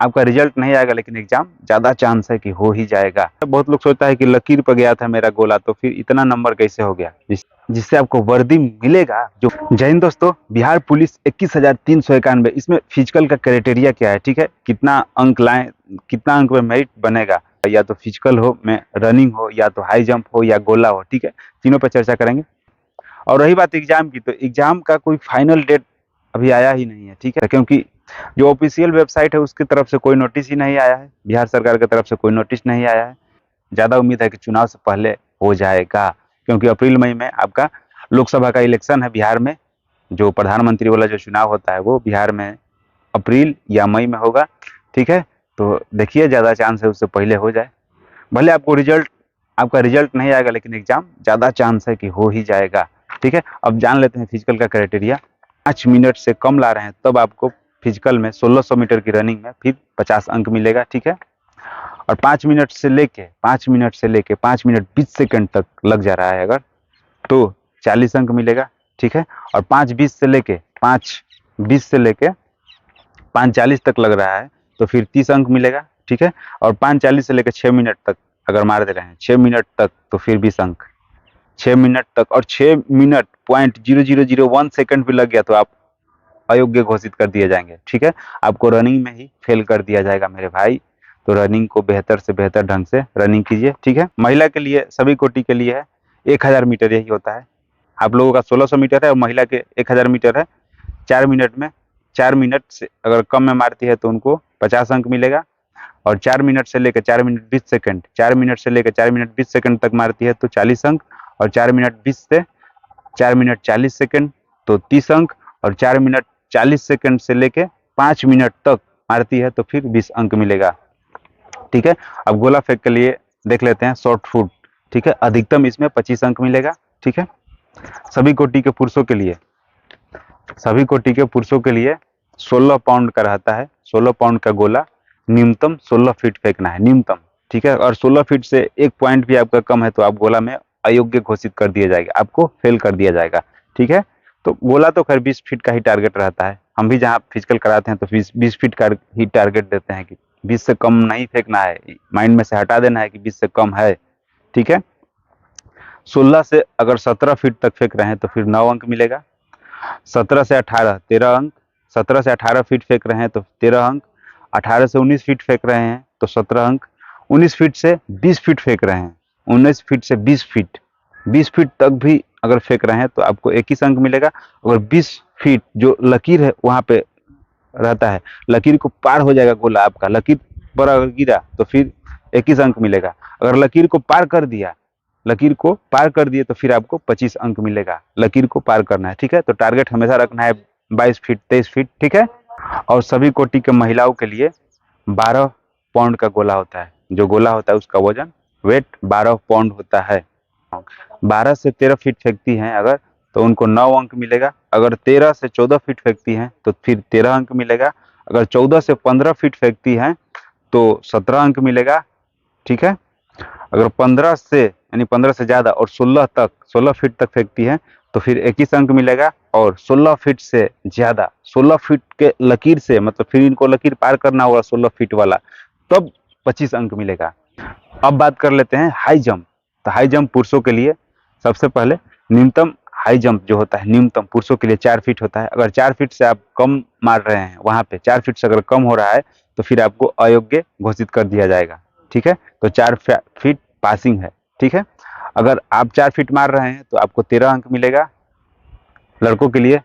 आपका रिजल्ट नहीं आएगा, लेकिन एग्जाम ज्यादा चांस है कि हो ही जाएगा। बहुत लोग सोचता है कि लकीर पर गया था मेरा गोला, तो फिर इतना नंबर कैसे हो गया, जिससे आपको वर्दी मिलेगा जो। जय हिंद दोस्तों, बिहार पुलिस 21,391, इसमें फिजिकल का क्राइटेरिया क्या है, ठीक है, कितना अंक लाए, कितना अंक में मेरिट बनेगा, या तो फिजिकल हो में रनिंग हो, या तो हाई जंप हो, या गोला हो, ठीक है, तीनों पर चर्चा करेंगे। और रही बात एग्जाम की, तो एग्जाम का कोई फाइनल डेट अभी आया ही नहीं है, ठीक है, क्योंकि जो ऑफिशियल वेबसाइट है उसकी तरफ से कोई नोटिस ही नहीं आया है, बिहार सरकार की तरफ से कोई नोटिस नहीं आया है। ज्यादा उम्मीद है कि चुनाव से पहले हो जाएगा, क्योंकि अप्रैल मई में आपका लोकसभा का इलेक्शन है बिहार में। जो प्रधानमंत्री वाला जो चुनाव होता है वो बिहार में अप्रैल या मई में होगा, ठीक है। तो देखिए, ज्यादा चांस है उससे पहले हो जाए। भले आपका रिजल्ट नहीं आएगा, लेकिन एग्जाम ज्यादा चांस है कि हो ही जाएगा, ठीक है। अब जान लेते हैं फिजिकल का क्राइटेरिया। 5 मिनट से कम ला रहे हैं तब आपको फिजिकल में 1600 मीटर की रनिंग में फिर 50 अंक मिलेगा, ठीक है। और 5 मिनट 20 सेकंड तक लग जा रहा है अगर, तो 40 अंक मिलेगा, ठीक है। और 5:20 से लेके 5:40 तक लग रहा है तो फिर 30 अंक मिलेगा, ठीक है। और 5:40 से लेकर 6 मिनट तक अगर मार दे रहे हैं, 6 मिनट तक, तो फिर 20 अंक। 6 मिनट तक, और 6 मिनट .0001 सेकंड भी लग गया तो आप अयोग्य घोषित कर दिए जाएंगे, ठीक है। आपको रनिंग में ही फेल कर दिया जाएगा मेरे भाई। तो रनिंग को बेहतर से बेहतर ढंग से रनिंग कीजिए, ठीक है। महिला के लिए, सभी कोटि के लिए है 1000 मीटर यही होता है। आप लोगों का 1600 मीटर है और महिला के 1000 मीटर है। 4 मिनट में, 4 मिनट से अगर कम में मारती है तो उनको 50 अंक मिलेगा। और 4 मिनट से लेकर 4 मिनट 20 सेकंड, 4 मिनट से लेकर 4 मिनट 20 सेकंड तक मारती है तो 40 अंक। और 4 मिनट 20 से 4 मिनट 40 सेकंड तो 30 अंक। और 4 मिनट 40 सेकंड से लेके 5 मिनट तक मारती है तो फिर 20 अंक मिलेगा, ठीक है। अब गोला फेंक के लिए देख लेते हैं, शॉर्ट फुट, ठीक है, अधिकतम इसमें 25 अंक मिलेगा, ठीक है। सभी कोटि के पुरुषों के लिए, 16 पाउंड का रहता है। 16 पाउंड का गोला, न्यूनतम 16 फीट फेंकना है, न्यूनतम, ठीक है। और 16 फीट से एक पॉइंट भी आपका कम है तो आप गोला में अयोग्य घोषित कर दिया जाएगा, आपको फेल कर दिया जाएगा, ठीक है। तो गोला तो खैर 20 फीट का ही टारगेट रहता है। हम भी जहाँ फिजिकल कराते हैं तो 20 फीट का ही टारगेट देते हैं कि 20 से कम नहीं फेंकना है, माइंड में से हटा देना है कि 20 से कम है, ठीक है। 16 से अगर 17 फीट तक फेंक रहे हैं तो फिर 9 अंक मिलेगा। 17 से 18 13 अंक। 17 से 18 फीट फेंक रहे हैं तो 13 अंक। 18 से 19 फीट फेंक रहे हैं तो 17 अंक। 19 फीट से 20 फीट फेंक रहे हैं, 19 फीट से 20 फीट तक भी अगर फेंक रहे हैं तो आपको 21 अंक मिलेगा। अगर 20 फीट जो लकीर है वहां पे रहता है, लकीर को पार हो जाएगा गोला आपका, लकीर पर अगर गिरा तो फिर 21 अंक मिलेगा। अगर लकीर को पार कर दिया, लकीर को पार कर दिए तो फिर आपको 25 अंक मिलेगा। लकीर को पार करना है, ठीक है। तो टारगेट हमेशा रखना है 22 फीट 23 फीट, ठीक है। और सभी कोटि के महिलाओं के लिए 12 पाउंड का गोला होता है। जो गोला होता है उसका वजन, वेट 12 पाउंड होता है। 12 से 13 फीट फेंकती हैं अगर, तो उनको 9 अंक मिलेगा। अगर 13 से 14 फीट फेंकती हैं तो फिर 13 अंक मिलेगा। अगर 14 से 15 फीट फेंकती हैं तो 17 अंक मिलेगा, ठीक है। अगर 15 से, यानी 15 से ज्यादा और 16 फीट तक फेंकती है तो फिर 21 अंक मिलेगा। और 16 फीट से ज्यादा, 16 फीट के लकीर से, मतलब फिर इनको लकीर पार करना होगा 16 फीट वाला, तब 25 अंक मिलेगा। अब बात कर लेते हैं हाई जंप। तो हाई जंप पुरुषों के लिए सबसे पहले न्यूनतम हाई जंप जो होता है, न्यूनतम पुरुषों के लिए 4 फीट होता है। अगर 4 फीट से आप कम मार रहे हैं, वहां पे 4 फीट से अगर कम हो रहा है तो फिर आपको अयोग्य घोषित कर दिया जाएगा, ठीक है। तो 4 फीट पासिंग है, ठीक है। अगर आप 4 फीट मार रहे हैं तो आपको 13 अंक मिलेगा। लड़कों के लिए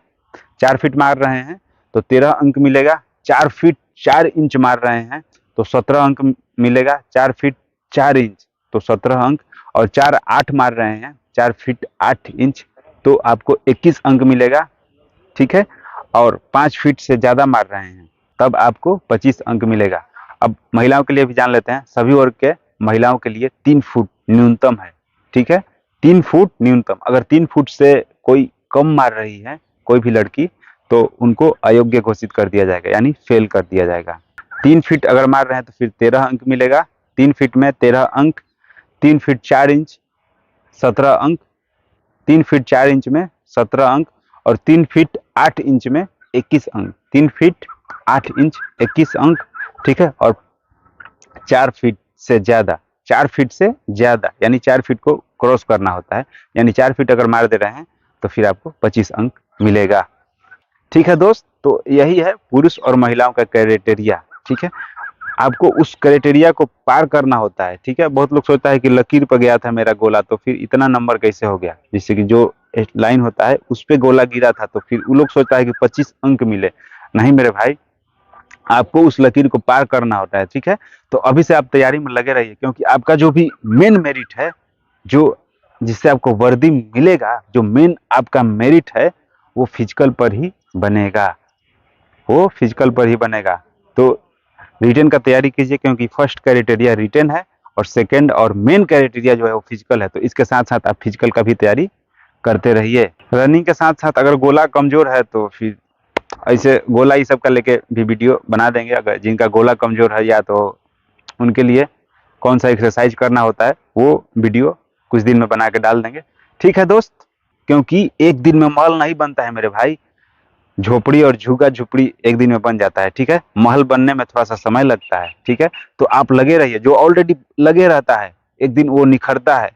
4 फीट मार रहे हैं तो 13 अंक मिलेगा। 4 फीट 4 इंच मार रहे हैं तो 17 अंक मिलेगा। 4 फीट 4 इंच तो 17 अंक। और 4 8 मार रहे हैं, 4 फीट 8 इंच, तो आपको 21 अंक मिलेगा, ठीक है। और 5 फीट से ज्यादा मार रहे हैं तब आपको 25 अंक मिलेगा। अब महिलाओं के लिए भी जान लेते हैं। सभी वर्ग के महिलाओं के लिए 3 फुट न्यूनतम है, ठीक है। 3 फुट न्यूनतम। अगर 3 फुट से कोई कम मार रही है, कोई भी लड़की, तो उनको अयोग्य घोषित कर दिया जाएगा, यानी फेल कर दिया जाएगा। 3 फीट अगर मार रहे हैं तो फिर 13 अंक मिलेगा। 3 फीट में 13 अंक। 3 फीट 4 इंच 17 अंक। 3 फीट 4 इंच में 17 अंक। और 3 फीट 8 इंच में 21 अंक। 3 फीट 8 इंच 21 अंक। ठीक है। और 4 फीट से ज्यादा, 4 फीट से ज्यादा यानी 4 फीट को क्रॉस करना होता है, यानी 4 फीट अगर मार दे रहे हैं तो फिर आपको 25 अंक मिलेगा। ठीक है दोस्त, तो यही है पुरुष और महिलाओं का क्राइटेरिया। ठीक है, आपको उस क्राइटेरिया को पार करना होता है। ठीक है, बहुत लोग सोचता है कि लकीर पर गया था मेरा गोला तो फिर इतना नंबर कैसे हो गया, जिससे कि जो लाइन होता है उस पे गोला गिरा था तो फिर वो लोग सोचता है कि 25 अंक मिले। नहीं मेरे भाई, आपको उस लकीर को पार करना होता है। ठीक है, तो अभी से आप तैयारी में लगे रहिए, क्योंकि आपका जो भी मेन मेरिट है, जो जिससे आपको वर्दी मिलेगा, जो मेन आपका मेरिट है वो फिजिकल पर ही बनेगा, वो फिजिकल पर ही बनेगा। तो रिटेन का तैयारी कीजिए, क्योंकि फर्स्ट क्राइटेरिया रिटेन है और सेकंड और मेन क्राइटेरिया जो है वो फिजिकल है। तो इसके साथ साथ आप फिजिकल का भी तैयारी करते रहिए। रनिंग के साथ साथ अगर गोला कमजोर है तो फिर ऐसे गोला ये सब का लेके भी वीडियो बना देंगे। अगर जिनका गोला कमजोर है या तो उनके लिए कौन सा एक्सरसाइज करना होता है वो वीडियो कुछ दिन में बना के डाल देंगे। ठीक है दोस्त, क्योंकि एक दिन में महल नहीं बनता है मेरे भाई, झोपड़ी और झुग्गा झुपड़ी एक दिन में बन जाता है। ठीक है, महल बनने में थोड़ा सा समय लगता है। ठीक है, तो आप लगे रहिए, जो ऑलरेडी लगे रहता है एक दिन वो निखरता है।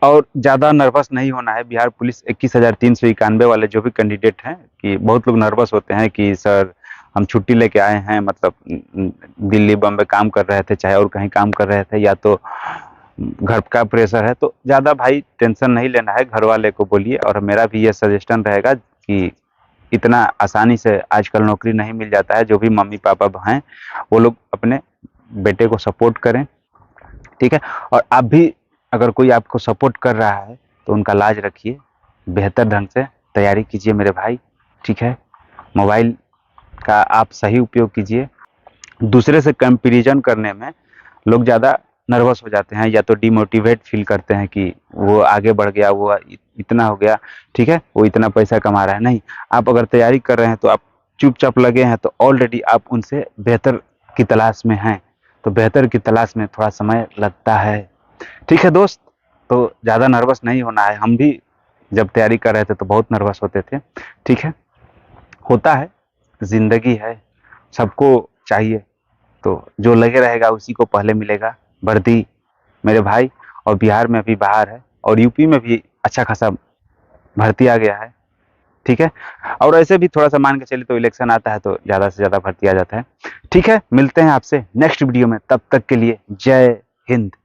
और ज़्यादा नर्वस नहीं होना है। बिहार पुलिस 21,391 वाले जो भी कैंडिडेट हैं, कि बहुत लोग नर्वस होते हैं कि सर हम छुट्टी लेके आए हैं, मतलब दिल्ली बम्बे काम कर रहे थे, चाहे और कहीं काम कर रहे थे, या तो घर का प्रेशर है, तो ज़्यादा भाई टेंशन नहीं लेना है। घर वाले को बोलिए, और मेरा भी ये सजेशन रहेगा कि इतना आसानी से आजकल नौकरी नहीं मिल जाता है। जो भी मम्मी पापा हैं वो लोग अपने बेटे को सपोर्ट करें। ठीक है, और आप भी अगर कोई आपको सपोर्ट कर रहा है तो उनका लाज रखिए, बेहतर ढंग से तैयारी कीजिए मेरे भाई। ठीक है, मोबाइल का आप सही उपयोग कीजिए। दूसरे से कंपैरिजन करने में लोग ज़्यादा नर्वस हो जाते हैं, या तो डिमोटिवेट फील करते हैं कि वो आगे बढ़ गया, वो इतना हो गया, ठीक है, वो इतना पैसा कमा रहा है। नहीं, आप अगर तैयारी कर रहे हैं तो आप चुपचाप लगे हैं, तो ऑलरेडी आप उनसे बेहतर की तलाश में हैं। तो बेहतर की तलाश में थोड़ा समय लगता है। ठीक है दोस्त, तो ज़्यादा नर्वस नहीं होना है। हम भी जब तैयारी कर रहे थे तो बहुत नर्वस होते थे। ठीक है, होता है, जिंदगी है, सबको चाहिए। तो जो लगे रहेगा उसी को पहले मिलेगा वर्दी मेरे भाई। और बिहार में अभी बाहर है, और यूपी में भी अच्छा खासा भर्ती आ गया है। ठीक है, और ऐसे भी थोड़ा सा मान के चलिए तो इलेक्शन आता है तो ज़्यादा से ज़्यादा भर्ती आ जाता है। ठीक है, मिलते हैं आपसे नेक्स्ट वीडियो में, तब तक के लिए जय हिंद।